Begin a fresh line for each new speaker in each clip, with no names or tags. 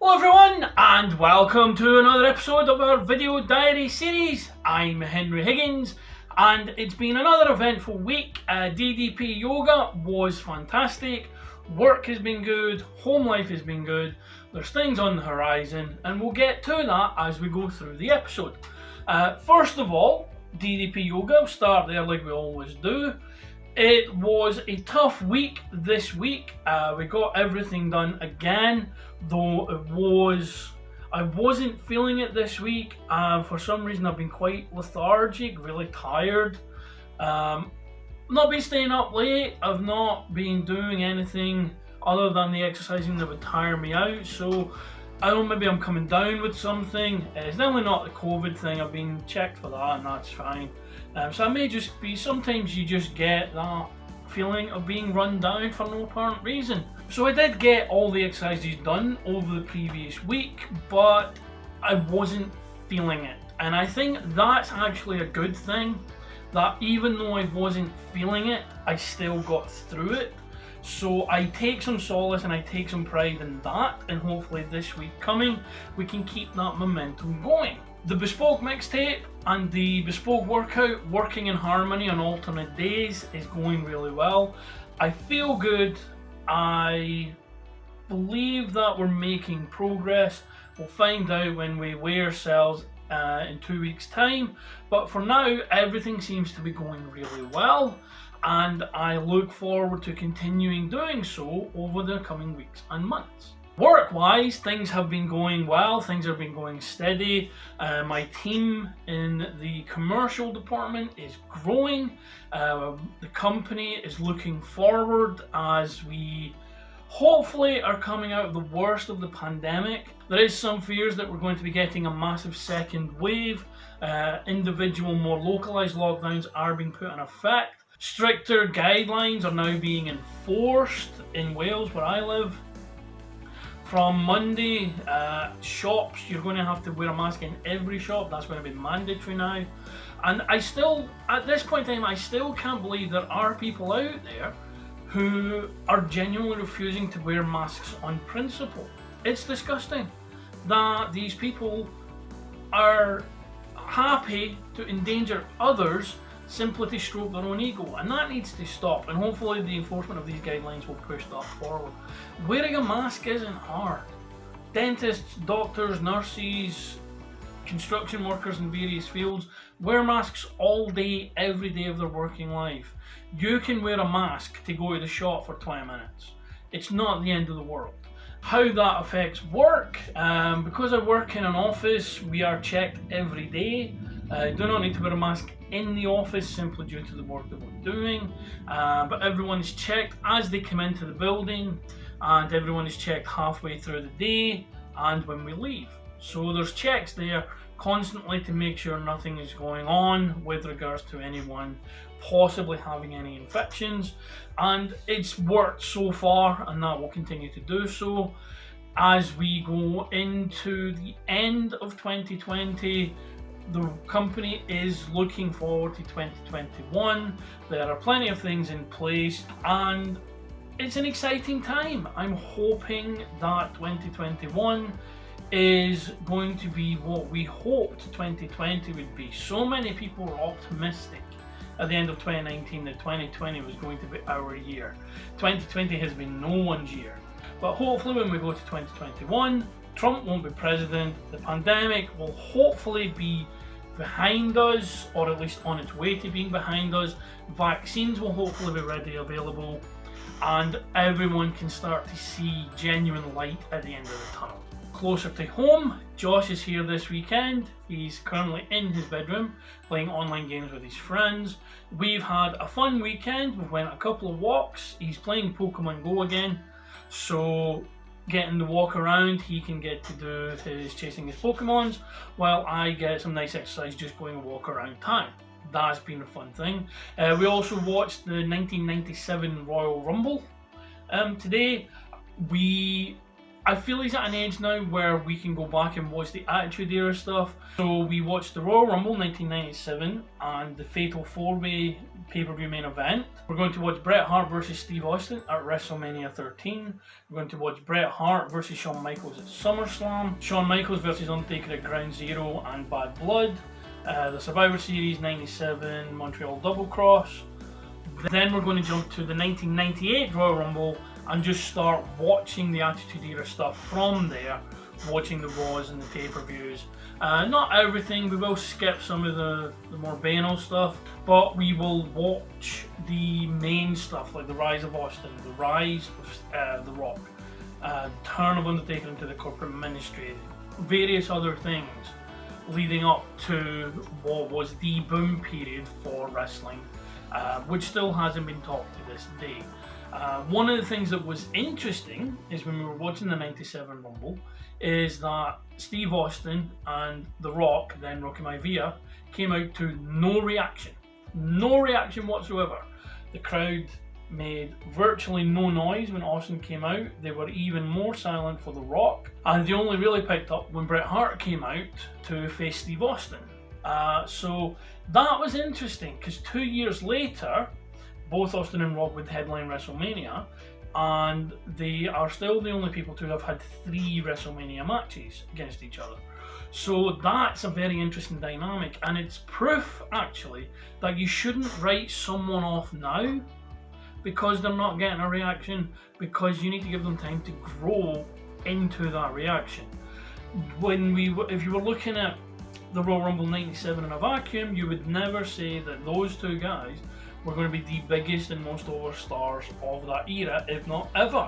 Hello everyone and welcome to another episode of our video diary series. I'm Henry Higgins and it's been another eventful week. DDP Yoga was fantastic, work has been good, home life has been good, there's things on the horizon and we'll get to that as we go through the episode. First of all, DDP Yoga, we'll start there like we always do. It was a tough week this week. We got everything done again, though I wasn't feeling it this week. For some reason I've been quite lethargic, really tired. Not been staying up late, I've not been doing anything other than the exercising that would tire me out, so I don't know, maybe I'm coming down with something. It's definitely not the COVID thing, I've been checked for that and that's fine. So I may just be, sometimes you just get that feeling of being run down for no apparent reason. So I did get all the exercises done over the previous week, but I wasn't feeling it. And I think that's actually a good thing, that even though I wasn't feeling it, I still got through it. So I take some solace and I take some pride in that, and hopefully this week coming we can keep that momentum going. The bespoke mixtape and the bespoke workout, working in harmony on alternate days, is going really well. I feel good. I believe that we're making progress. We'll find out when we weigh ourselves in 2 weeks' time. But for now, everything seems to be going really well, and I look forward to continuing doing so over the coming weeks and months. Work-wise, things have been going well, things have been going steady. My team in the commercial department is growing. The company is looking forward as we hopefully are coming out of the worst of the pandemic. There is some fears that we're going to be getting a massive second wave. Individual, more localized lockdowns are being put in effect. Stricter guidelines are now being enforced in Wales, where I live. From Monday, shops, you're going to have to wear a mask in every shop. That's going to be mandatory now. And I still, at this point in time, I still can't believe there are people out there who are genuinely refusing to wear masks on principle. It's disgusting that these people are happy to endanger others simply to stroke their own ego, and that needs to stop, and hopefully the enforcement of these guidelines will push that forward. Wearing a mask isn't hard. Dentists, doctors, nurses, construction workers in various fields wear masks all day, every day of their working life. You can wear a mask to go to the shop for 20 minutes. It's not the end of the world. How that affects work, because I work in an office, we are checked every day. Do not need to wear a mask in the office simply due to the work that we're doing, but everyone is checked as they come into the building, and everyone is checked halfway through the day and when we leave. So there's checks there constantly to make sure nothing is going on with regards to anyone possibly having any infections, and it's worked so far and that will continue to do so. As we go into the end of 2020, the company is looking forward to 2021. There are plenty of things in place and it's an exciting time. I'm hoping that 2021 is going to be what we hoped 2020 would be. So many people were optimistic at the end of 2019 that 2020 was going to be our year. 2020 has been no one's year. But hopefully when we go to 2021, Trump won't be president, the pandemic will hopefully be behind us, or at least on its way to being behind us. Vaccines will hopefully be readily available, and everyone can start to see genuine light at the end of the tunnel. Closer to home, Josh is here this weekend. He's currently in his bedroom playing online games with his friends. We've had a fun weekend. We went a couple of walks. He's playing Pokemon Go again, so getting the walk around, he can get to do his chasing his Pokemons, while I get some nice exercise just going a walk around town. That's been a fun thing. We also watched the 1997 Royal Rumble today. I feel he's at an age now where we can go back and watch the Attitude Era stuff. So we watched the Royal Rumble 1997 and the Fatal 4-Way pay-per-view main event. We're going to watch Bret Hart versus Steve Austin at WrestleMania 13. We're going to watch Bret Hart versus Shawn Michaels at SummerSlam. Shawn Michaels versus Undertaker at Ground Zero and Bad Blood. The Survivor Series 97 Montreal Double Cross. Then we're going to jump to the 1998 Royal Rumble and just start watching the Attitude Era stuff from there, watching the Raws and the pay-per-views. Not everything, we will skip some of the more banal stuff, but we will watch the main stuff like the Rise of Austin, the Rise of The Rock, turn of Undertaker into the corporate ministry, various other things leading up to what was the boom period for wrestling, which still hasn't been talked to this day. One of the things that was interesting is when we were watching the 97 Rumble is that Steve Austin and The Rock, then Rocky Maivia, came out to no reaction whatsoever. The crowd made virtually no noise when Austin came out. They were even more silent for The Rock, and they only really picked up when Bret Hart came out to face Steve Austin. So that was interesting because 2 years later, both Austin and Rock would headline WrestleMania, and they are still the only people to have had 3 WrestleMania matches against each other. So that's a very interesting dynamic, and it's proof actually that you shouldn't write someone off now because they're not getting a reaction, because you need to give them time to grow into that reaction. If you were looking at the Royal Rumble 97 in a vacuum, you would never say that those two guys were going to be the biggest and most over stars of that era, if not ever.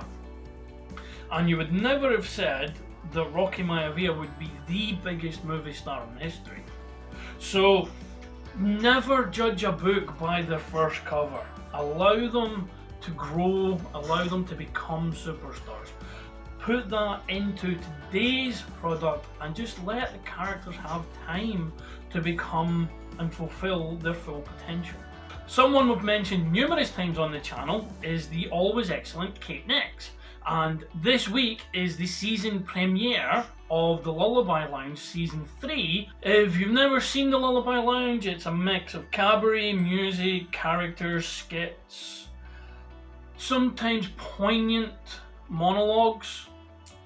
And you would never have said that Rocky Maivia would be the biggest movie star in history. So never judge a book by their first cover. Allow them to grow, allow them to become superstars. Put that into today's product and just let the characters have time to become and fulfill their full potential. Someone we've mentioned numerous times on the channel is the always excellent Kate Nix, and this week is the season premiere of the Lullaby Lounge Season 3. If you've never seen the Lullaby Lounge, it's a mix of cabaret, music, characters, skits, sometimes poignant monologues,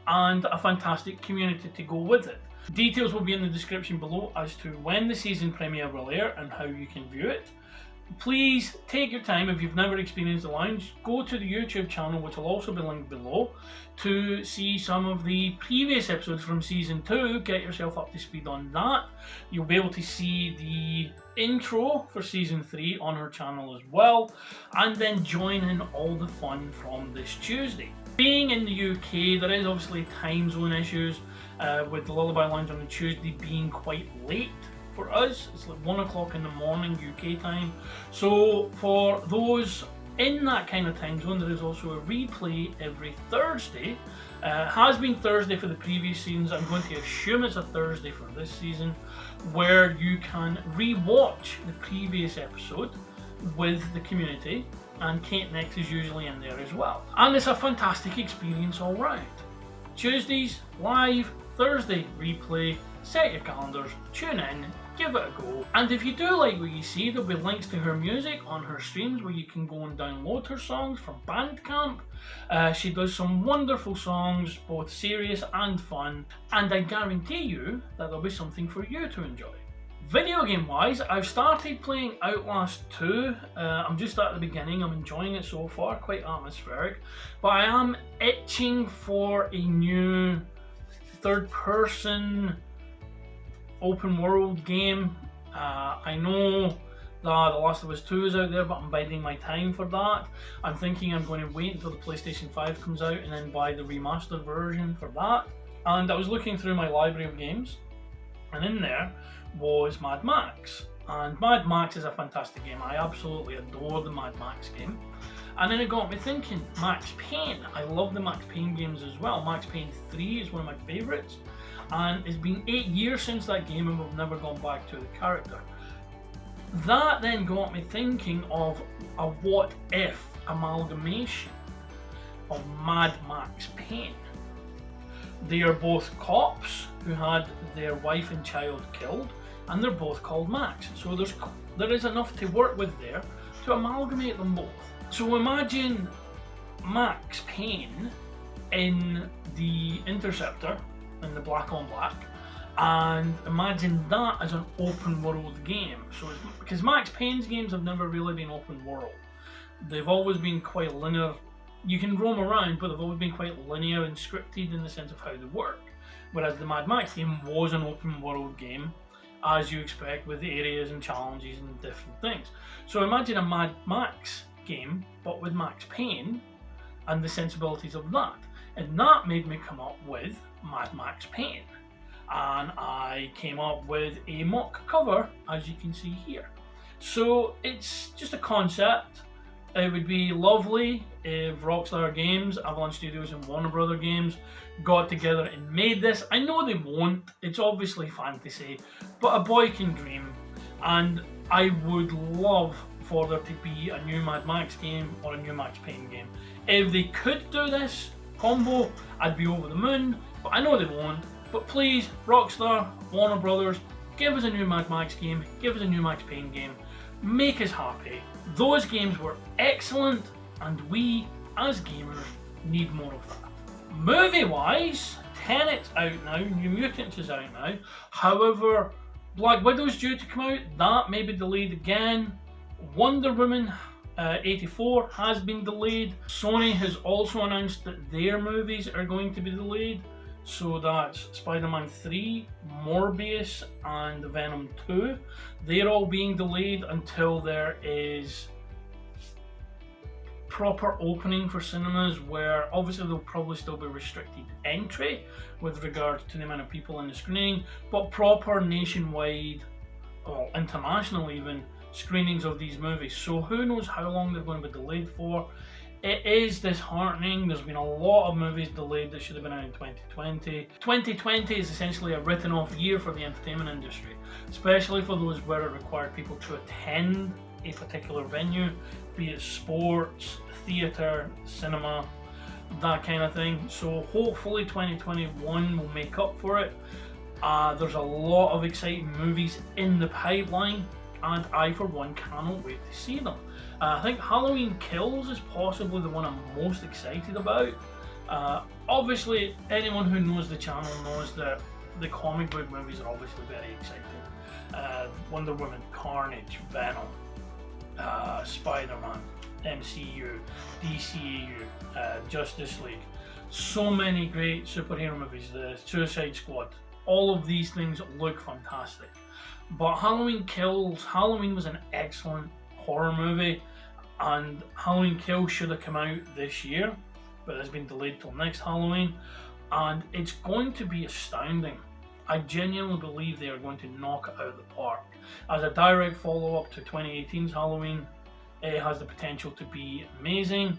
and a fantastic community to go with it. Details will be in the description below as to when the season premiere will air and how you can view it. Please take your time. If you've never experienced the lounge, go to the YouTube channel, which will also be linked below, to see some of the previous episodes from season 2. Get yourself up to speed on that. You'll be able to see the intro for season 3 on her channel as well, and then join in all the fun from this Tuesday. Being in the UK, there is obviously time zone issues with the Lullaby Lounge on the Tuesday being quite late. For us, it's like 1 o'clock in the morning UK time. So for those in that kind of time zone, there is also a replay every Thursday. Has been Thursday for the previous seasons. I'm going to assume it's a Thursday for this season, where you can re-watch the previous episode with the community, and Kate Nix is usually in there as well. And it's a fantastic experience all round. Tuesdays live, Thursday replay. Set your calendars, tune in, give it a go. And if you do like what you see, there'll be links to her music on her streams where you can go and download her songs from Bandcamp. She does some wonderful songs, both serious and fun, and I guarantee you that there'll be something for you to enjoy. Video game wise, I've started playing Outlast 2. I'm just at the beginning, I'm enjoying it so far, quite atmospheric, but I am itching for a new third person open world game. I know that The Last of Us 2 is out there, but I'm biding my time for that. I'm thinking I'm going to wait until the PlayStation 5 comes out and then buy the remastered version for that. And I was looking through my library of games, and in there was Mad Max. And Mad Max is a fantastic game. I absolutely adore the Mad Max game. And then it got me thinking, Max Payne. I love the Max Payne games as well. Max Payne 3 is one of my favourites. And it's been 8 years since that game and we've never gone back to the character. That then got me thinking of a what if amalgamation of Mad Max Payne. They are both cops who had their wife and child killed, and they're both called Max. So there is enough to work with there to amalgamate them both. So imagine Max Payne in the Interceptor, in the Black on Black, and imagine that as an open world game. So because Max Payne's games have never really been open world. They've always been quite linear. You can roam around, but they've always been quite linear and scripted in the sense of how they work. Whereas the Mad Max game was an open world game, as you expect, with areas and challenges and different things. So imagine a Mad Max game, but with Max Payne and the sensibilities of that. And that made me come up with Mad Max Payne. And I came up with a mock cover, as you can see here. So it's just a concept. It would be lovely if Rockstar Games, Avalanche Studios and Warner Brother Games got together and made this. I know they won't, it's obviously fantasy, but a boy can dream. And I would love for there to be a new Mad Max game or a new Max Payne game. If they could do this combo, I'd be over the moon, but I know they won't. But please, Rockstar, Warner Brothers, give us a new Mad Max game, give us a new Max Payne game, make us happy. Those games were excellent, and we, as gamers, need more of that. Movie-wise, Tenet's out now, New Mutants is out now. However, Black Widow's due to come out, that may be delayed again. Wonder Woman 84 has been delayed. Sony has also announced that their movies are going to be delayed. So that's Spider-Man 3, Morbius and Venom 2. They're all being delayed until there is proper opening for cinemas, where obviously there'll probably still be restricted entry with regard to the amount of people in the screening, but proper nationwide, or international even, screenings of these movies. So who knows how long they're going to be delayed for. It is disheartening. There's been a lot of movies delayed that should have been out in 2020. 2020 is essentially a written off year for the entertainment industry, especially for those where it required people to attend a particular venue, be it sports, theatre, cinema, that kind of thing. So hopefully 2021 will make up for it. There's a lot of exciting movies in the pipeline, and I for one cannot wait to see them. I think Halloween Kills is possibly the one I'm most excited about. Obviously, anyone who knows the channel knows that the comic book movies are obviously very exciting. Wonder Woman, Carnage, Venom, Spider-Man, MCU, DCAU, Justice League. So many great superhero movies, the Suicide Squad. All of these things look fantastic. But Halloween Kills, Halloween was an excellent horror movie, and Halloween Kills should have come out this year, but it's been delayed till next Halloween, and it's going to be astounding. I genuinely believe they are going to knock it out of the park. As a direct follow-up to 2018's Halloween, it has the potential to be amazing,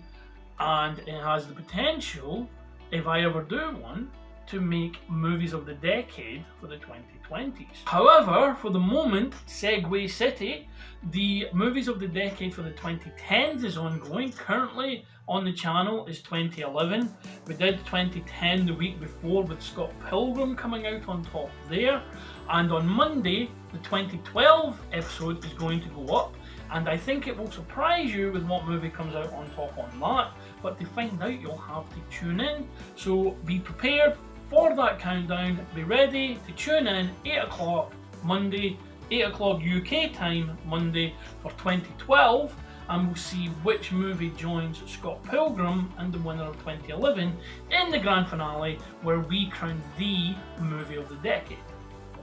and it has the potential, if I ever do one, to make movies of the decade for the 2020s. However, for the moment, Segway City, the movies of the decade for the 2010s is ongoing. Currently on the channel is 2011. We did 2010 the week before with Scott Pilgrim coming out on top there. And on Monday, the 2012 episode is going to go up. And I think it will surprise you with what movie comes out on top on that. But to find out, you'll have to tune in. So be prepared for that countdown. Be ready to tune in 8 o'clock Monday, 8 o'clock UK time Monday for 2012, and we'll see which movie joins Scott Pilgrim and the winner of 2011 in the grand finale, where we crown the movie of the decade.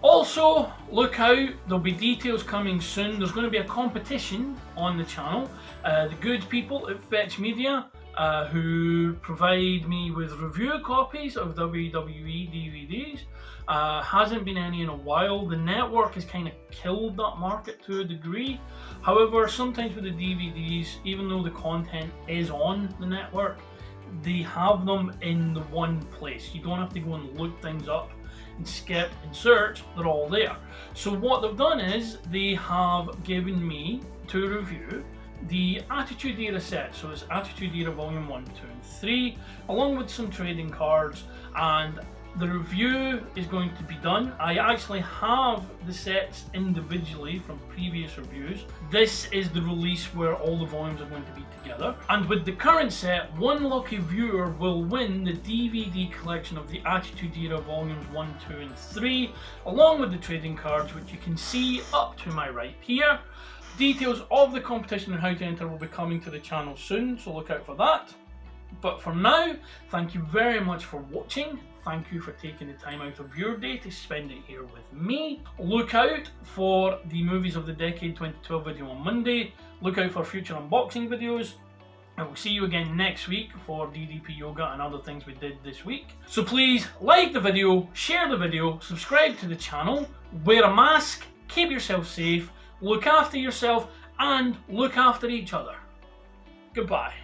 Also, look out, there'll be details coming soon. There's going to be a competition on the channel. The good people at Fetch Media, who provide me with review copies of WWE DVDs. Hasn't been any in a while. The network has kind of killed that market to a degree. However, sometimes with the DVDs, even though the content is on the network, they have them in the one place. You don't have to go and look things up and skip and search, they're all there. So what they've done is they have given me to review the Attitude Era set. So it's Attitude Era Volume 1, 2 and 3, along with some trading cards, and the review is going to be done. I actually have the sets individually from previous reviews. This is the release where all the volumes are going to be together. And with the current set, one lucky viewer will win the DVD collection of the Attitude Era volumes 1, 2 and 3, along with the trading cards, which you can see up to my right here. Details of the competition and how to enter will be coming to the channel soon, so look out for that. But for now, thank you very much for watching. Thank you for taking the time out of your day to spend it here with me. Look out for the Movies of the Decade 2012 video on Monday. Look out for future unboxing videos. I will see you again next week for DDP Yoga and other things we did this week. So please like the video, share the video, subscribe to the channel, wear a mask, keep yourself safe, look after yourself and look after each other. Goodbye.